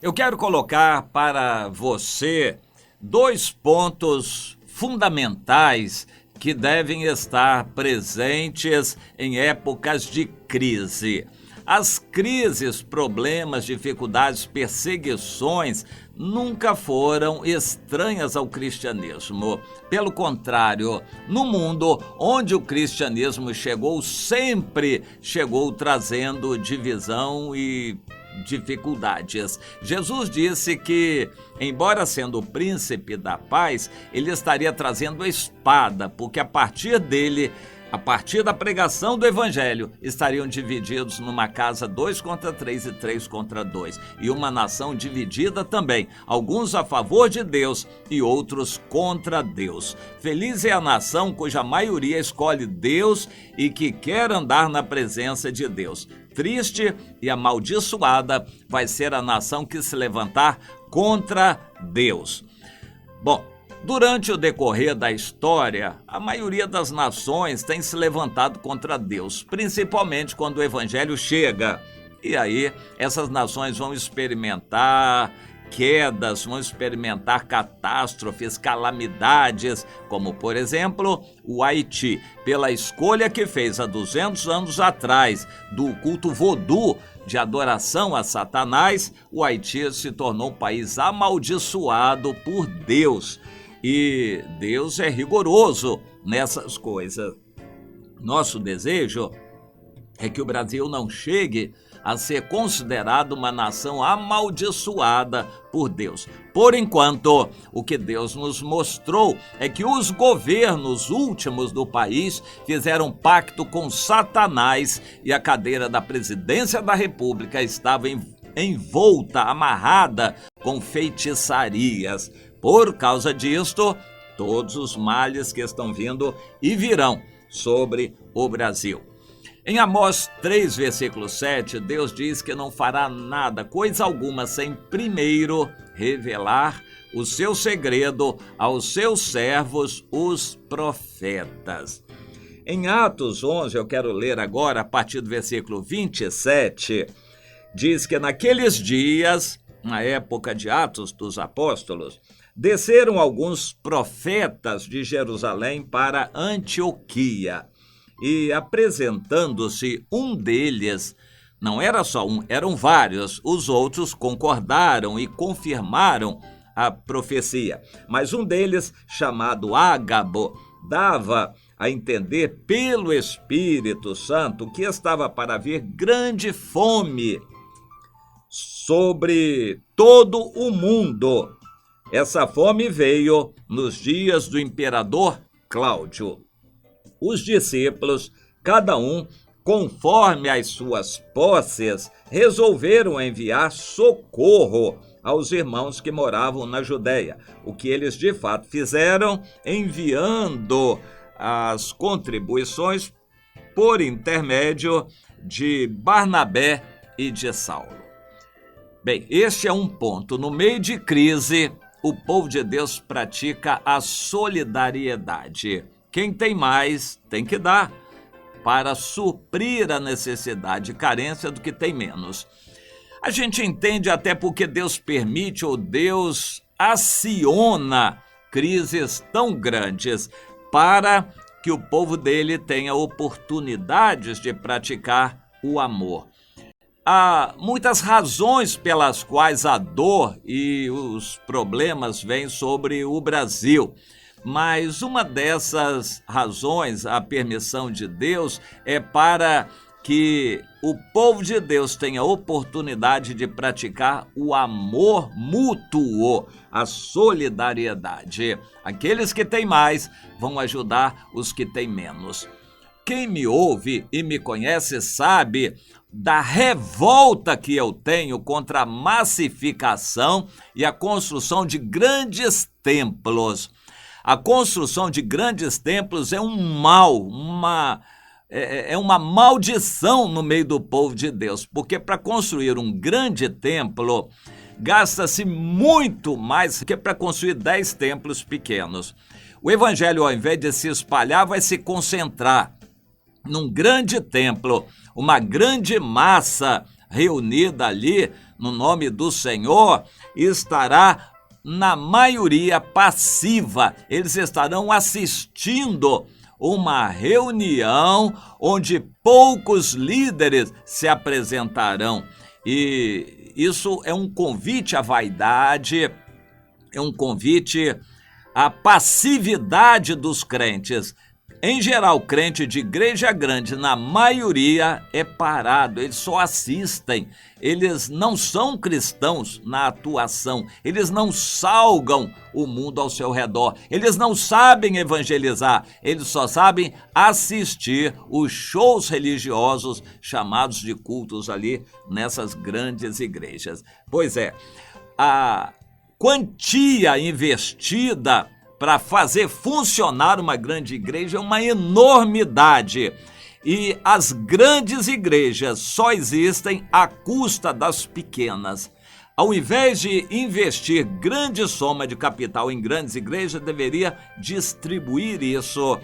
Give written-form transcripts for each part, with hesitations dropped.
Eu quero colocar para você dois pontos fundamentais que devem estar presentes em épocas de crise. As crises, problemas, dificuldades, perseguições nunca foram estranhas ao cristianismo. Pelo contrário, no mundo onde o cristianismo chegou, sempre chegou trazendo divisão e dificuldades. Jesus disse que, embora sendo o príncipe da paz, ele estaria trazendo a espada, porque a partir da pregação do evangelho, estariam divididos numa casa 2 contra 3 e 3 contra 2. E uma nação dividida também, alguns a favor de Deus e outros contra Deus. Feliz é a nação cuja maioria escolhe Deus e que quer andar na presença de Deus. Triste e amaldiçoada vai ser a nação que se levantar contra Deus. Bom, durante o decorrer da história, a maioria das nações tem se levantado contra Deus, principalmente quando o evangelho chega. E aí, essas nações vão experimentar quedas, vão experimentar catástrofes, calamidades, como, por exemplo, o Haiti, pela escolha que fez há 200 anos atrás do culto vodú, de adoração a Satanás. O Haiti se tornou um país amaldiçoado por Deus. E Deus é rigoroso nessas coisas. Nosso desejo é que o Brasil não chegue a ser considerado uma nação amaldiçoada por Deus. Por enquanto, o que Deus nos mostrou é que os governos últimos do país fizeram pacto com Satanás e a cadeira da presidência da República estava envolta, amarrada com feitiçarias. Por causa disto, todos os males que estão vindo e virão sobre o Brasil. Em Amós 3, versículo 7, Deus diz que não fará nada, coisa alguma, sem primeiro revelar o seu segredo aos seus servos, os profetas. Em Atos 11, eu quero ler agora, a partir do versículo 27, diz que naqueles dias, na época de Atos dos Apóstolos, desceram alguns profetas de Jerusalém para Antioquia. E apresentando-se um deles, não era só um, eram vários, os outros concordaram e confirmaram a profecia. Mas um deles, chamado Ágabo, dava a entender pelo Espírito Santo que estava para vir grande fome sobre todo o mundo. Essa fome veio nos dias do imperador Cláudio. Os discípulos, cada um, conforme as suas posses, resolveram enviar socorro aos irmãos que moravam na Judéia. O que eles de fato fizeram, enviando as contribuições por intermédio de Barnabé e de Saulo. Bem, este é um ponto. No meio de crise, o povo de Deus pratica a solidariedade. Quem tem mais tem que dar para suprir a necessidade e carência do que tem menos. A gente entende até porque Deus permite ou Deus aciona crises tão grandes para que o povo dele tenha oportunidades de praticar o amor. Há muitas razões pelas quais a dor e os problemas vêm sobre o Brasil. Mas uma dessas razões, a permissão de Deus, é para que o povo de Deus tenha oportunidade de praticar o amor mútuo, a solidariedade. Aqueles que têm mais vão ajudar os que têm menos. Quem me ouve e me conhece sabe da revolta que eu tenho contra a massificação e a construção de grandes templos. A construção de grandes templos é um mal, uma maldição no meio do povo de Deus, porque para construir um grande templo, gasta-se muito mais que para construir 10 templos pequenos. O evangelho, ao invés de se espalhar, vai se concentrar num grande templo, uma grande massa reunida ali no nome do Senhor estará na maioria passiva. Eles estarão assistindo uma reunião onde poucos líderes se apresentarão. E isso é um convite à vaidade, é um convite à passividade dos crentes. Em geral, crente de igreja grande, na maioria, é parado, eles só assistem, eles não são cristãos na atuação, eles não salgam o mundo ao seu redor, eles não sabem evangelizar, eles só sabem assistir os shows religiosos chamados de cultos ali nessas grandes igrejas. Pois é, a quantia investida para fazer funcionar uma grande igreja é uma enormidade. E as grandes igrejas só existem à custa das pequenas. Ao invés de investir grande soma de capital em grandes igrejas, deveria distribuir isso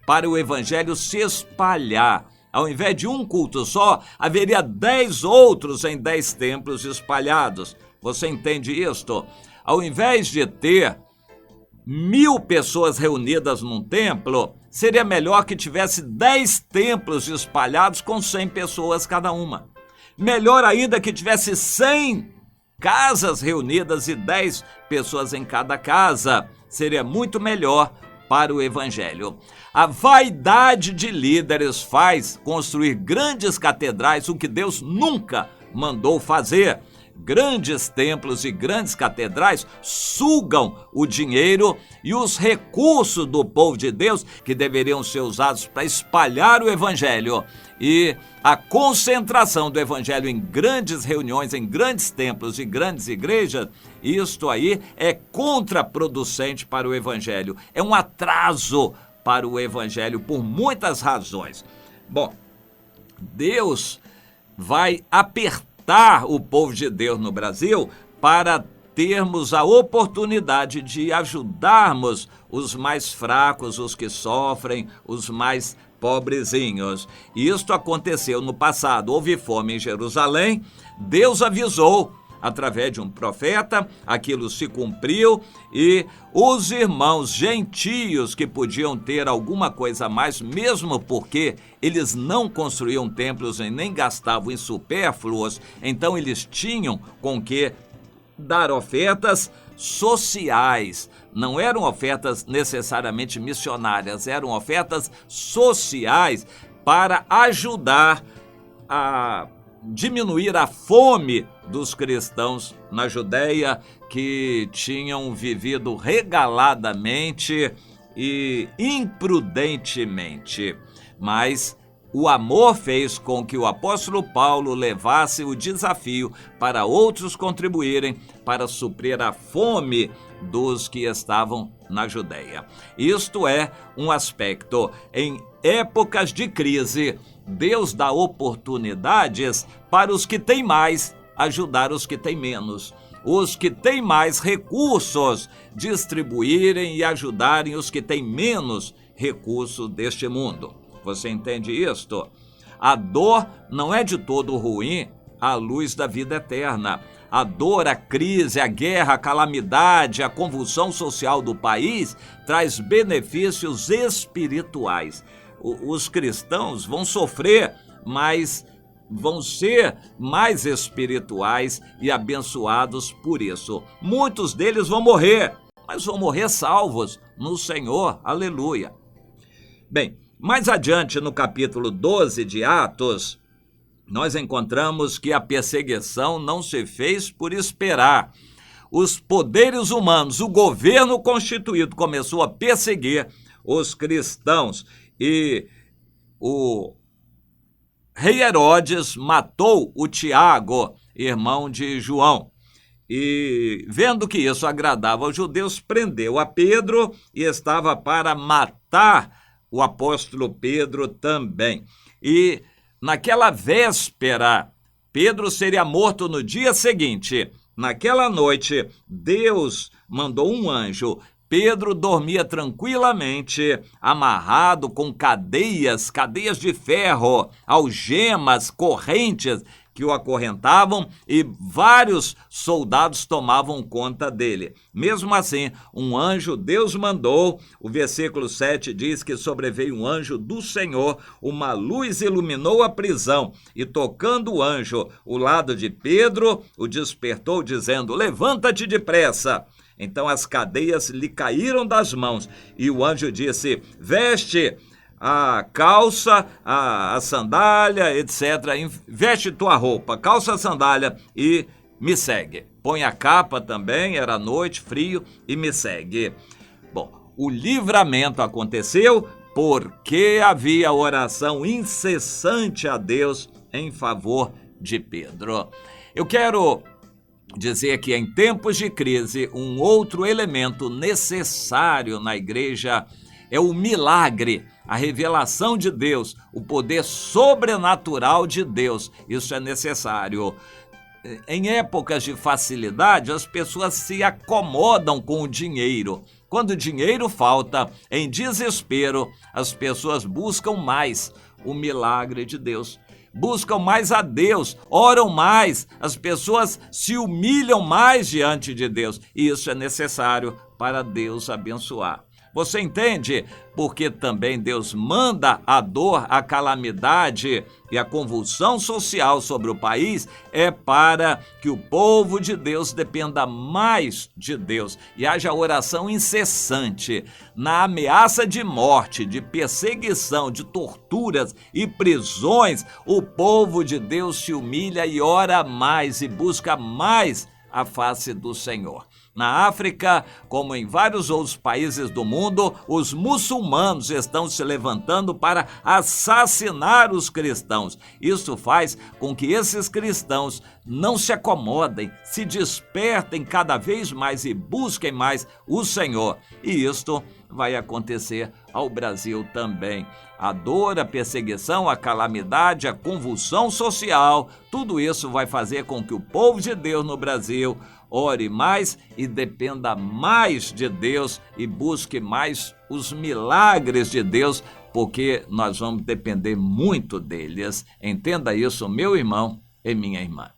para o evangelho se espalhar. Ao invés de um culto só, haveria 10 outros em 10 templos espalhados. Você entende isto? Ao invés de ter 1000 pessoas reunidas num templo, seria melhor que tivesse 10 templos espalhados com 100 pessoas cada uma. Melhor ainda que tivesse 100 casas reunidas e 10 pessoas em cada casa. Seria muito melhor para o evangelho. A vaidade de líderes faz construir grandes catedrais, o que Deus nunca mandou fazer. Grandes templos e grandes catedrais sugam o dinheiro e os recursos do povo de Deus que deveriam ser usados para espalhar o evangelho. E a concentração do evangelho em grandes reuniões, em grandes templos e grandes igrejas, isto aí é contraproducente para o evangelho. É um atraso para o evangelho por muitas razões. Bom, Deus vai apertar o povo de Deus no Brasil para termos a oportunidade de ajudarmos os mais fracos, os que sofrem, os mais pobrezinhos. Isto aconteceu no passado. Houve fome em Jerusalém, Deus avisou através de um profeta, aquilo se cumpriu e os irmãos gentios que podiam ter alguma coisa a mais, mesmo porque eles não construíam templos e nem gastavam em supérfluos, então eles tinham com que dar ofertas sociais. Não eram ofertas necessariamente missionárias, eram ofertas sociais para ajudar a diminuir a fome dos cristãos na Judéia, que tinham vivido regaladamente e imprudentemente. Mas o amor fez com que o apóstolo Paulo levasse o desafio para outros contribuírem para suprir a fome dos que estavam na Judéia. Isto é um aspecto. Em épocas de crise, Deus dá oportunidades para os que têm mais ajudar os que têm menos. Os que têm mais recursos distribuírem e ajudarem os que têm menos recursos deste mundo. Você entende isto? A dor não é de todo ruim à luz da vida eterna. A dor, a crise, a guerra, a calamidade, a convulsão social do país traz benefícios espirituais. Os cristãos vão sofrer, mas vão ser mais espirituais e abençoados por isso. Muitos deles vão morrer, mas vão morrer salvos no Senhor. Aleluia. Bem, mais adiante no capítulo 12 de Atos, nós encontramos que a perseguição não se fez por esperar. Os poderes humanos, o governo constituído começou a perseguir os cristãos e o rei Herodes matou o Tiago, irmão de João. E vendo que isso agradava aos judeus, prendeu a Pedro e estava para matar o apóstolo Pedro também. E naquela véspera, Pedro seria morto no dia seguinte. Naquela noite, Deus mandou um anjo. Pedro dormia tranquilamente, amarrado com cadeias de ferro, algemas, correntes que o acorrentavam e vários soldados tomavam conta dele. Mesmo assim, um anjo Deus mandou, o versículo 7 diz que sobreveio um anjo do Senhor, uma luz iluminou a prisão e tocando o anjo o lado de Pedro, o despertou dizendo: levanta-te depressa. Então as cadeias lhe caíram das mãos e o anjo disse: veste a calça, a sandália, etc. Veste tua roupa, calça a sandália e me segue. Põe a capa também, era noite, frio, e me segue. Bom, o livramento aconteceu porque havia oração incessante a Deus em favor de Pedro. Eu quero dizer que em tempos de crise, um outro elemento necessário na igreja é o milagre, a revelação de Deus, o poder sobrenatural de Deus. Isso é necessário. Em épocas de facilidade, as pessoas se acomodam com o dinheiro. Quando o dinheiro falta, em desespero, as pessoas buscam mais o milagre de Deus. Buscam mais a Deus, oram mais, as pessoas se humilham mais diante de Deus. E isso é necessário para Deus abençoar. Você entende? Porque também Deus manda a dor, a calamidade e a convulsão social sobre o país é para que o povo de Deus dependa mais de Deus e haja oração incessante. Na ameaça de morte, de perseguição, de torturas e prisões, o povo de Deus se humilha e ora mais e busca mais a face do Senhor. Na África, como em vários outros países do mundo, os muçulmanos estão se levantando para assassinar os cristãos. Isso faz com que esses cristãos não se acomodem, se despertem cada vez mais e busquem mais o Senhor. E isto vai acontecer ao Brasil também. A dor, a perseguição, a calamidade, a convulsão social, tudo isso vai fazer com que o povo de Deus no Brasil ore mais e dependa mais de Deus e busque mais os milagres de Deus, porque nós vamos depender muito deles. Entenda isso, meu irmão e minha irmã.